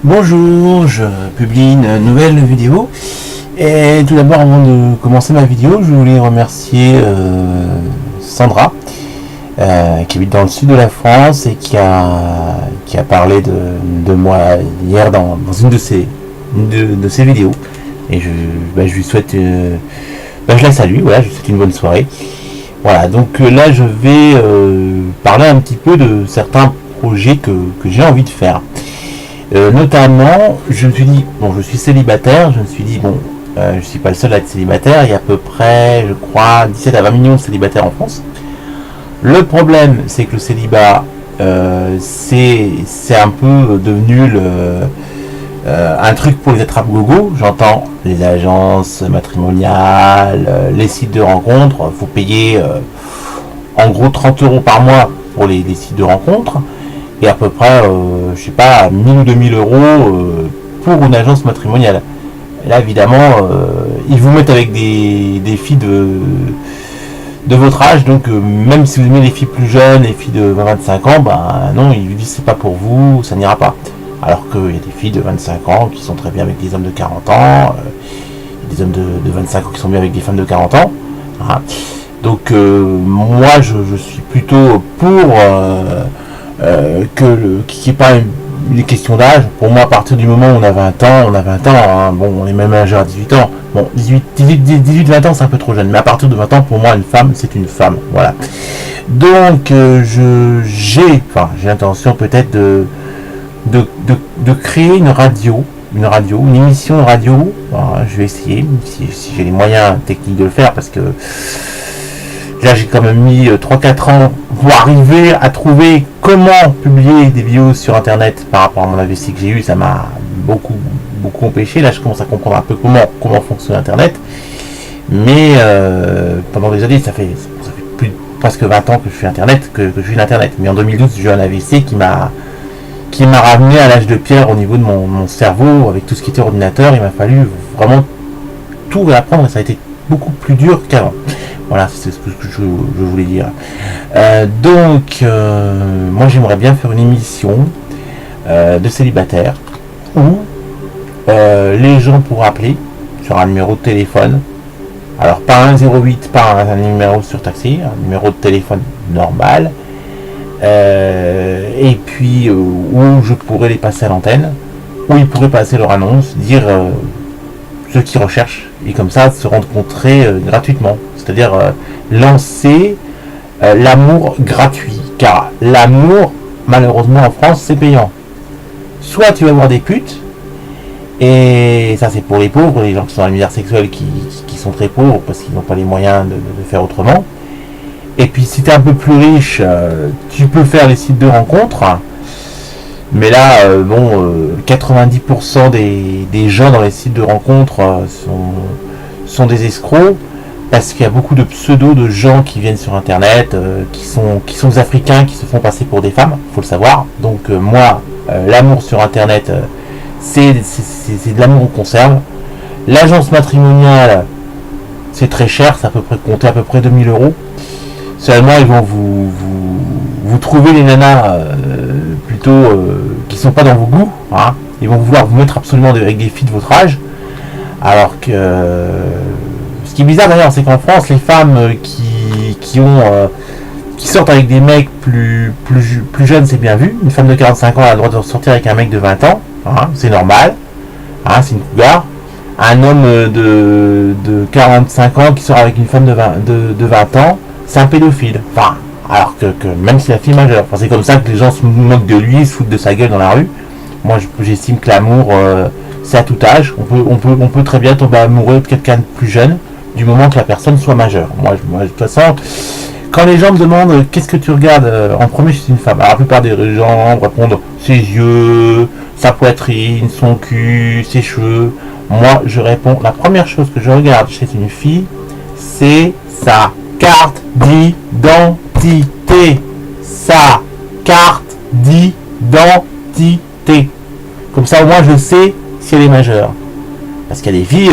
Bonjour, je publie une nouvelle vidéo et tout d'abord avant de commencer ma vidéo je voulais remercier Sandra qui habite dans le sud de la France et qui a parlé de moi hier dans une de ses vidéos et je lui souhaite je la salue, voilà, je lui souhaite une bonne soirée. Voilà, donc là je vais parler un petit peu de certains projets que j'ai envie de faire. Notamment, je me suis dit, bon, je suis célibataire, je me suis dit, bon, je suis pas le seul à être célibataire, il y a à peu près, je crois, 17 à 20 millions de célibataires en France. Le problème, c'est que le célibat, c'est un peu devenu un truc pour les attrape-gogo. J'entends les agences matrimoniales, les sites de rencontres, faut payer en gros 30 € par mois pour les sites de rencontres. Et à peu près, je sais pas, 1000 ou 2000 € pour une agence matrimoniale. Et là, évidemment, ils vous mettent avec des filles de votre âge, donc même si vous aimez les filles plus jeunes, les filles de 20-25 ans, ben non, ils vous disent c'est pas pour vous, ça n'ira pas. Alors qu'il y a des filles de 25 ans qui sont très bien avec des hommes de 40 ans, des hommes de 25 ans qui sont bien avec des femmes de 40 ans. Voilà. Donc moi, je suis plutôt pour... qui n'est pas une question d'âge. Pour moi, à partir du moment où on a 20 ans, hein. Bon, on est même majeur à 18 ans. Bon, 18-20 ans, c'est un peu trop jeune. Mais à partir de 20 ans, pour moi, une femme, c'est une femme. Voilà. Donc, j'ai l'intention peut-être de créer une émission de radio. Alors, je vais essayer, si j'ai les moyens techniques de le faire, parce que là, j'ai quand même mis 3-4 ans pour arriver à trouver comment publier des vidéos sur internet par rapport à mon AVC que j'ai eu. Ça m'a beaucoup empêché. Là, je commence à comprendre un peu comment fonctionne internet. Mais pendant des années, ça fait presque 20 ans que je fais internet, que je fais l'internet. Mais en 2012, j'ai eu un AVC qui m'a ramené à l'âge de pierre au niveau de mon cerveau, avec tout ce qui était ordinateur. Il m'a fallu vraiment tout réapprendre et ça a été beaucoup plus dur qu'avant. Voilà, c'est ce que je voulais dire. Donc, moi j'aimerais bien faire une émission de célibataire où les gens pourront appeler sur un numéro de téléphone. Alors, pas un 08, pas un numéro surtaxé, un numéro de téléphone normal. Et puis, où je pourrais les passer à l'antenne, où ils pourraient passer leur annonce, dire ceux qui recherchent, et comme ça se rencontrer gratuitement. C'est-à-dire lancer l'amour gratuit. Car l'amour, malheureusement en France, c'est payant. Soit tu vas voir des putes, et ça c'est pour les pauvres, les gens qui sont dans la misère sexuelle, qui sont très pauvres parce qu'ils n'ont pas les moyens de faire autrement. Et puis si tu es un peu plus riche, tu peux faire les sites de rencontres. Mais là, 90% des gens dans les sites de rencontres sont des escrocs, parce qu'il y a beaucoup de pseudos de gens qui viennent sur internet, qui sont des Africains qui se font passer pour des femmes, faut le savoir. Donc moi, l'amour sur internet, c'est de l'amour en conserve. L'agence matrimoniale, c'est très cher, ça peut compter à peu près 2000 €. Seulement, ils vont vous trouver les nanas plutôt qui sont pas dans vos goûts, hein. Ils vont vouloir vous mettre absolument avec des filles de votre âge, alors que ce qui est bizarre d'ailleurs, c'est qu'en France, les femmes qui sortent avec des mecs plus jeunes, c'est bien vu. Une femme de 45 ans a le droit de sortir avec un mec de 20 ans, hein, c'est normal, hein, c'est une cougar. Un homme de 45 ans qui sort avec une femme de 20 ans, c'est un pédophile. Enfin, alors que même si la fille est majeure. Enfin, c'est comme ça que les gens se moquent de lui, se foutent de sa gueule dans la rue. Moi, j'estime que l'amour, c'est à tout âge. On peut très bien tomber amoureux de quelqu'un de plus jeune, du moment que la personne soit majeure. Moi de toute façon, quand les gens me demandent qu'est-ce que tu regardes en premier chez une femme, alors la plupart des gens répondent ses yeux, sa poitrine, son cul, ses cheveux. Moi, je réponds, la première chose que je regarde chez une fille, c'est sa carte d'identité. Sa carte d'identité. Comme ça, au moins, je sais si elle est majeure. Parce qu'il y a des filles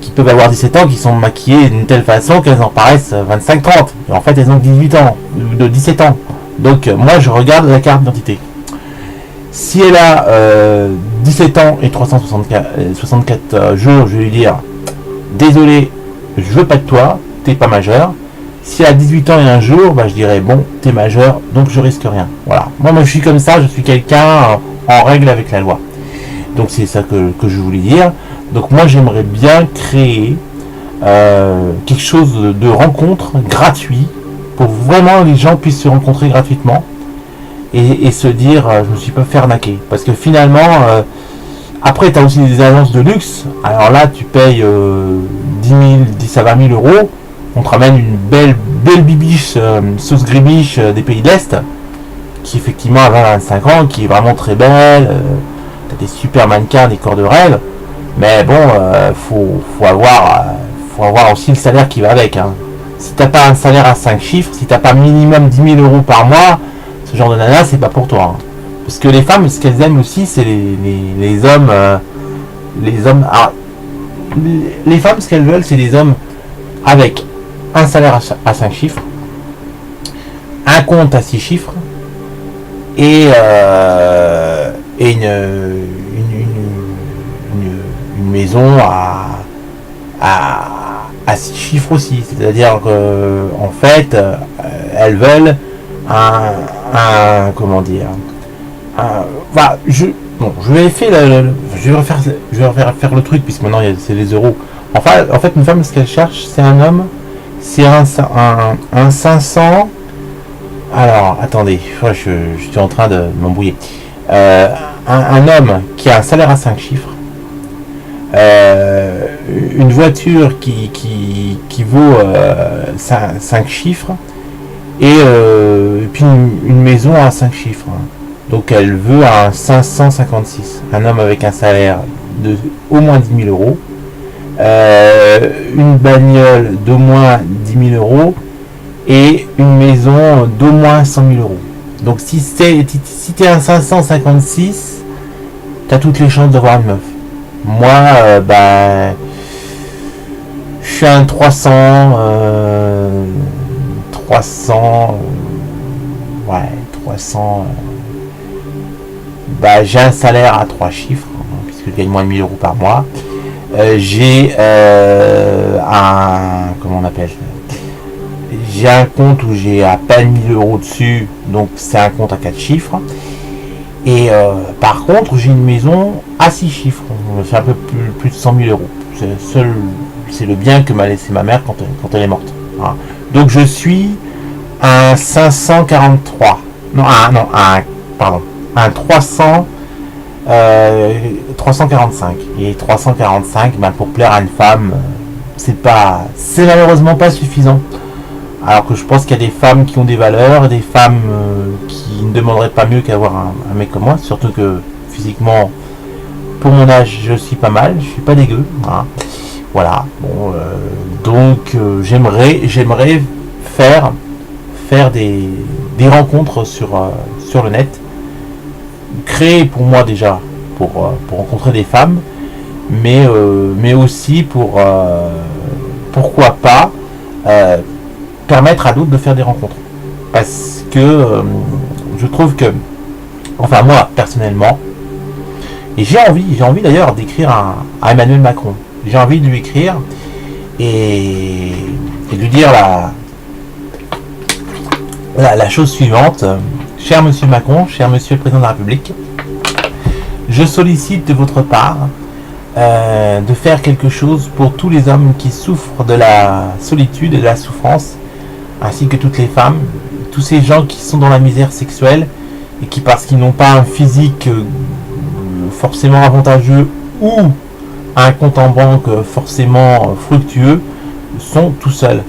qui peuvent avoir 17 ans, qui sont maquillées d'une telle façon qu'elles en paraissent 25-30. Et en fait, elles ont 18 ans, ou de 17 ans. Donc, moi, je regarde la carte d'identité. Si elle a 17 ans et 364 jours, je vais lui dire désolé, je veux pas de toi, t'es pas majeur. Si elle a 18 ans et un jour, bah, je dirais bon, t'es majeur, donc je risque rien. Voilà. Moi, je suis comme ça, je suis quelqu'un en règle avec la loi. Donc c'est ça que je voulais dire. Donc moi, j'aimerais bien créer quelque chose de rencontre gratuit pour vraiment les gens puissent se rencontrer gratuitement et se dire je me suis pas fait arnaquer. Parce que finalement, après, tu as aussi des agences de luxe. Alors là, tu payes 10 à 20 000 euros. On te ramène une belle bibiche, sauce gribiche des pays de l'Est, qui effectivement a 25 ans, qui est vraiment très belle. Tu as des super mannequins, des corps de rêve. Mais bon, faut avoir aussi le salaire qui va avec. Hein. Si t'as pas un salaire à 5 chiffres, si t'as pas minimum 10 000 euros par mois, ce genre de nana, c'est pas pour toi. Hein. Parce que les femmes, ce qu'elles aiment aussi, c'est les hommes. Alors, les femmes, ce qu'elles veulent, c'est des hommes avec un salaire à 5 chiffres, un compte à 6 chiffres et une maison à 6 chiffres aussi. C'est-à-dire qu'en fait, elles veulent un comment dire. Voilà, je vais refaire le truc puisque maintenant c'est les euros. En fait, une femme, ce qu'elle cherche, c'est un homme, c'est un 500. Alors, attendez, je suis en train de m'embrouiller. Un homme qui a un salaire à 5 chiffres, une voiture qui vaut 5 chiffres, et puis une maison à 5 chiffres. Donc elle veut un 556, un homme avec un salaire de au moins 10 000 euros, une bagnole d'au moins 10 000 euros et une maison d'au moins 100 000 euros. Donc si t'es un 556, t'as toutes les chances d'avoir une meuf. Moi, je suis un 300, j'ai un salaire à 3 chiffres, puisque je gagne moins de 1000 euros par mois. J'ai j'ai un compte où j'ai à peine 1000 euros dessus, donc c'est un compte à 4 chiffres. Et par contre, j'ai une maison à 6 chiffres, c'est un peu plus de 100 000 euros. C'est le bien que m'a laissé ma mère quand elle est morte. Voilà. Donc je suis un 543. Un 345. Et 345, pour plaire à une femme, c'est malheureusement pas suffisant. Alors que je pense qu'il y a des femmes qui ont des valeurs, des femmes qui ne demanderaient pas mieux qu'avoir un mec comme moi, surtout que physiquement, pour mon âge, je suis pas mal, je suis pas dégueu. Hein. Voilà. Bon, donc j'aimerais faire des rencontres sur le net, créer pour moi déjà pour rencontrer des femmes, mais aussi pourquoi pas permettre à d'autres de faire des rencontres, parce que je trouve que, enfin moi personnellement, et j'ai envie d'ailleurs d'écrire à Emmanuel Macron, j'ai envie de lui écrire et de lui dire la chose suivante: cher monsieur Macron, cher monsieur le président de la République, je sollicite de votre part de faire quelque chose pour tous les hommes qui souffrent de la solitude et de la souffrance, ainsi que toutes les femmes, tous ces gens qui sont dans la misère sexuelle et qui, parce qu'ils n'ont pas un physique forcément avantageux ou un compte en banque forcément fructueux, sont tout seuls.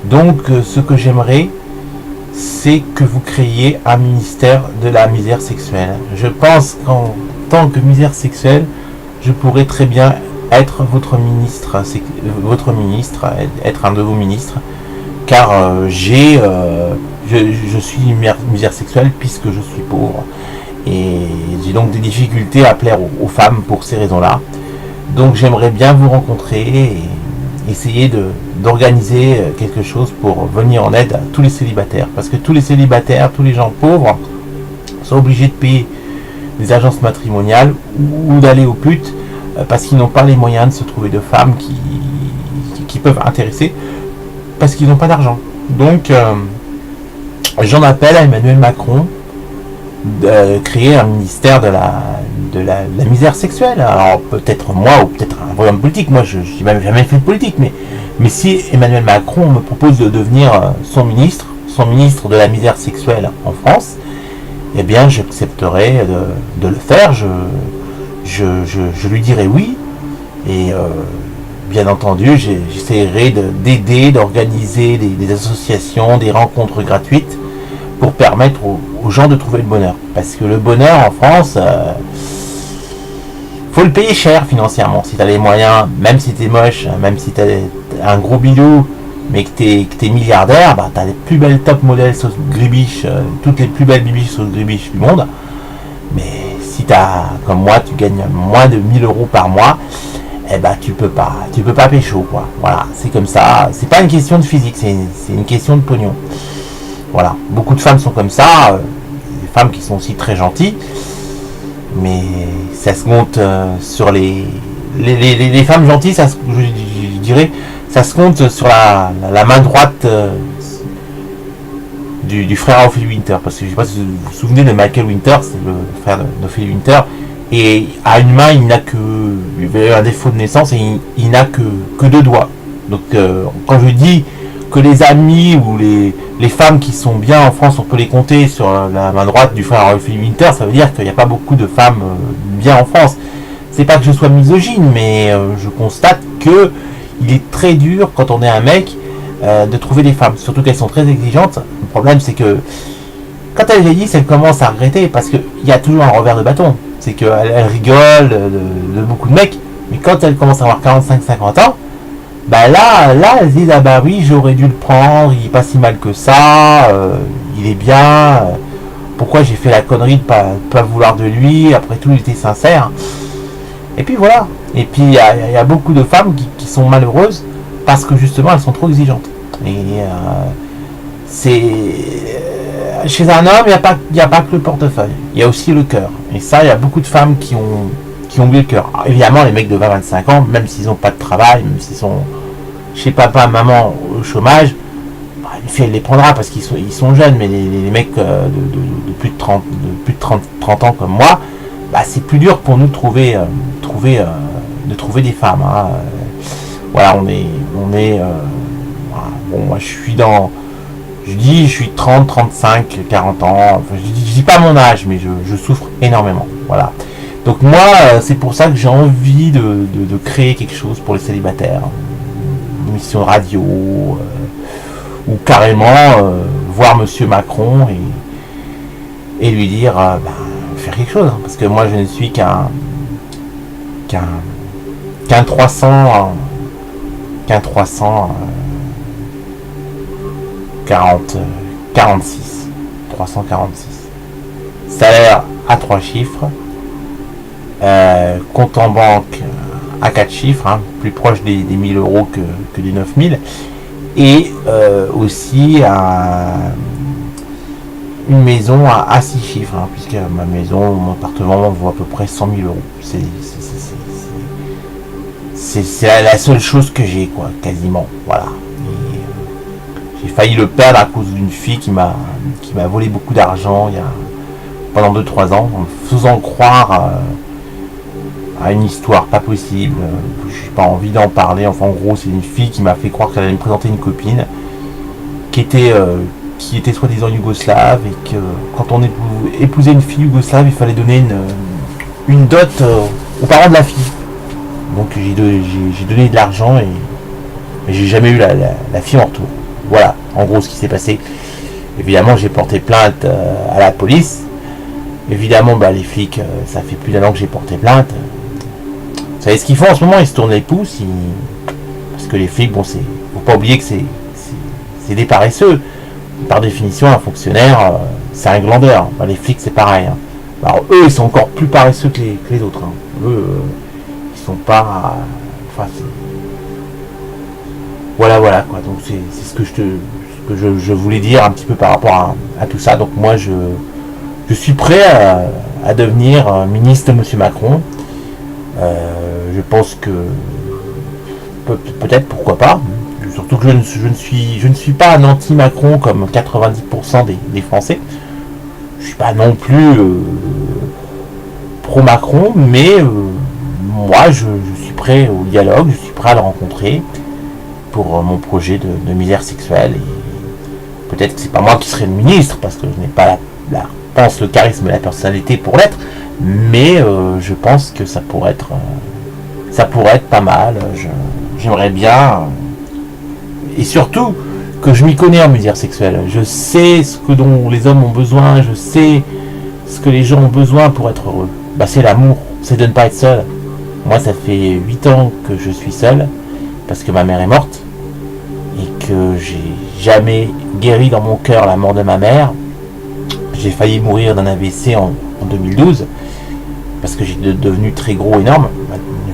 Donc ce que j'aimerais, c'est que vous créiez un ministère de la misère sexuelle. Je pense qu'en tant que misère sexuelle, je pourrais très bien être votre ministre, être un de vos ministres, car je suis misère sexuelle puisque je suis pauvre et j'ai donc des difficultés à plaire aux femmes pour ces raisons-là. Donc j'aimerais bien vous rencontrer et essayer d'organiser quelque chose pour venir en aide à tous les célibataires, parce que tous les célibataires, tous les gens pauvres sont obligés de payer des agences matrimoniales ou d'aller aux putes parce qu'ils n'ont pas les moyens de se trouver de femmes qui peuvent intéresser parce qu'ils n'ont pas d'argent. Donc j'en appelle à Emmanuel Macron de créer un ministère de la misère sexuelle. Alors peut-être moi ou peut-être un programme politique. Moi je n'ai même jamais fait de politique, mais si Emmanuel Macron me propose de devenir son ministre de la misère sexuelle en France, eh bien j'accepterai de le faire. Je lui dirai oui. Et bien entendu, j'essaierai d'aider, d'organiser des associations, des rencontres gratuites pour permettre aux gens de trouver le bonheur. Parce que le bonheur en France, faut le payer cher financièrement. Si tu as les moyens, même si tu es moche, même si tu as un gros bidou, mais que tu es milliardaire, bah, tu as les plus belles top modèles sauce gribiche, toutes les plus belles bibiches sauce gribiche du monde. Mais si tu as, comme moi, tu gagnes moins de 1000 euros par mois, eh ben tu peux pas pécho, quoi. Voilà, c'est comme ça. C'est pas une question de physique, c'est une question de pognon. Voilà, beaucoup de femmes sont comme ça, des femmes qui sont aussi très gentilles, mais ça se compte sur les femmes gentilles, je dirais, ça se compte sur la main droite du frère Ophélie Winter, parce que je sais pas si vous vous souvenez de Michael Winter, c'est le frère d'Ophélie Winter, et à une main il avait un défaut de naissance et il n'a que 2 doigts. Donc quand je dis que les amis ou les femmes qui sont bien en France, on peut les compter sur la main droite du frère Ophélie Winter, ça veut dire qu'il n'y a pas beaucoup de femmes bien en France. C'est pas que je sois misogyne, mais je constate que il est très dur quand on est un mec de trouver des femmes, surtout qu'elles sont très exigeantes. Le problème c'est que quand elles vieillissent, elles commencent à regretter parce qu'il y a toujours un revers de bâton. C'est qu'elles rigolent de beaucoup de mecs, mais quand elles commencent à avoir 45-50 ans, bah là elles disent ah bah oui j'aurais dû le prendre, il est pas si mal que ça, il est bien, pourquoi j'ai fait la connerie de pas vouloir de lui, après tout il était sincère. Et puis voilà, et puis il y a beaucoup de femmes qui sont malheureuses parce que justement elles sont trop exigeantes. Et c'est chez un homme, il n'y a pas que le portefeuille, il y a aussi le cœur. Et ça, il y a beaucoup de femmes qui ont oublié le cœur. Alors, évidemment, les mecs de 20-25 ans, même s'ils n'ont pas de travail, même s'ils sont chez papa, maman, au chômage, bah, une fille, elle les prendra parce qu'ils sont jeunes. Mais les mecs de plus de 30 ans comme moi, bah, c'est plus dur pour nous de trouver des femmes. Hein. Voilà, on est voilà. Bon, moi, je suis 30, 35, 40 ans, enfin, je dis pas mon âge, mais je souffre énormément, voilà. Donc moi, c'est pour ça que j'ai envie de créer quelque chose pour les célibataires, une émission radio, ou carrément voir Monsieur Macron et lui dire, faire quelque chose, hein, parce que moi je ne suis qu'un 300, 346. Salaire à 3 chiffres. Compte en banque à 4 chiffres, hein, plus proche des 1000 euros que des 9000. Et aussi une maison à 6 chiffres, hein, puisque ma maison, mon appartement vaut à peu près 100 000 euros. C'est la seule chose que j'ai, quoi, quasiment. Voilà. J'ai failli le perdre à cause d'une fille qui m'a volé beaucoup d'argent pendant 2-3 ans, en me faisant croire à une histoire pas possible. J'ai pas envie d'en parler. Enfin, en gros, c'est une fille qui m'a fait croire qu'elle allait me présenter une copine qui était soi-disant yougoslave, et que quand on épousait une fille yougoslave, il fallait donner une dot aux parents de la fille. Donc j'ai donné de l'argent mais j'ai jamais eu la fille en retour. Voilà, en gros, ce qui s'est passé. Évidemment, j'ai porté plainte à la police. Évidemment, les flics, ça fait plus d'1 an que j'ai porté plainte. Vous savez ce qu'ils font en ce moment? Ils se tournent les pouces. Parce que les flics, faut pas oublier que c'est des paresseux. Par définition, un fonctionnaire, c'est un glandeur. Les flics, c'est pareil. Hein. Alors, eux, ils sont encore plus paresseux que les autres. Hein. Eux, ils sont pas... Voilà, quoi. Donc c'est ce que je voulais dire un petit peu par rapport à tout ça. Donc moi je Je suis prêt à devenir ministre de Monsieur Macron. Je pense que peut-être, pourquoi pas. Surtout que je ne suis pas un anti-Macron comme 90% des Français. Je ne suis pas non plus pro-Macron, mais moi je suis prêt au dialogue, je suis prêt à le rencontrer pour mon projet de misère sexuelle. Et peut-être que c'est pas moi qui serai le ministre, parce que je n'ai pas le charisme et la personnalité pour l'être, mais je pense que ça pourrait être pas mal. J'aimerais bien, et surtout que je m'y connais en misère sexuelle. Je sais ce dont les hommes ont besoin, je sais ce que les gens ont besoin pour être heureux. C'est l'amour, c'est de ne pas être seul. Moi, ça fait 8 ans que je suis seul, parce que ma mère est morte, et que j'ai jamais guéri dans mon cœur la mort de ma mère. J'ai failli mourir d'un AVC en 2012, parce que j'étais devenu très gros, énorme.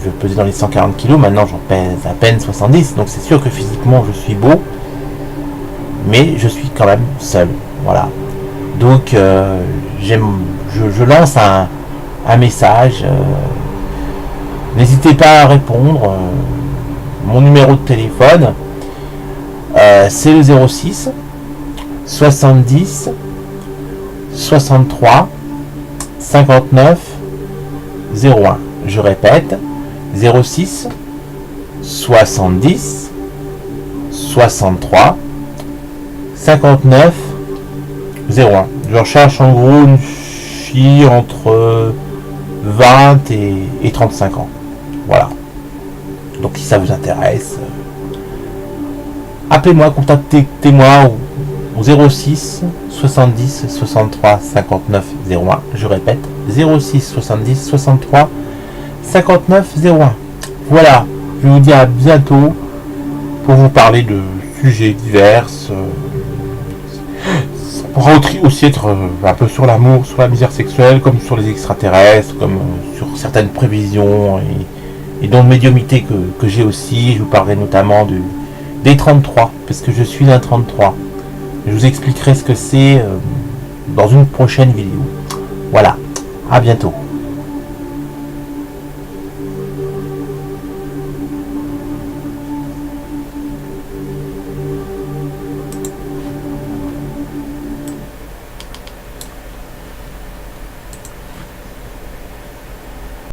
Je pesais dans les 140 kg, maintenant j'en pèse à peine 70, donc c'est sûr que physiquement je suis beau, mais je suis quand même seul. Voilà. Donc je lance un message. N'hésitez pas à répondre. Mon numéro de téléphone, c'est le 06 70 63 59 01. Je répète, 06 70 63 59 01. Je recherche en gros une fille entre 20 et 35 ans. Voilà. Donc si ça vous intéresse, appelez-moi, contactez-moi au 06 70 63 59 01. Je répète, 06 70 63 59 01. Voilà, je vous dis à bientôt pour vous parler de sujets divers. Ça pourra aussi être un peu sur l'amour, sur la misère sexuelle, comme sur les extraterrestres, comme sur certaines prévisions et dont de médiumnité que j'ai aussi. Je vous parlerai notamment des 33, parce que je suis un 33. Je vous expliquerai ce que c'est dans une prochaine vidéo. Voilà, à bientôt.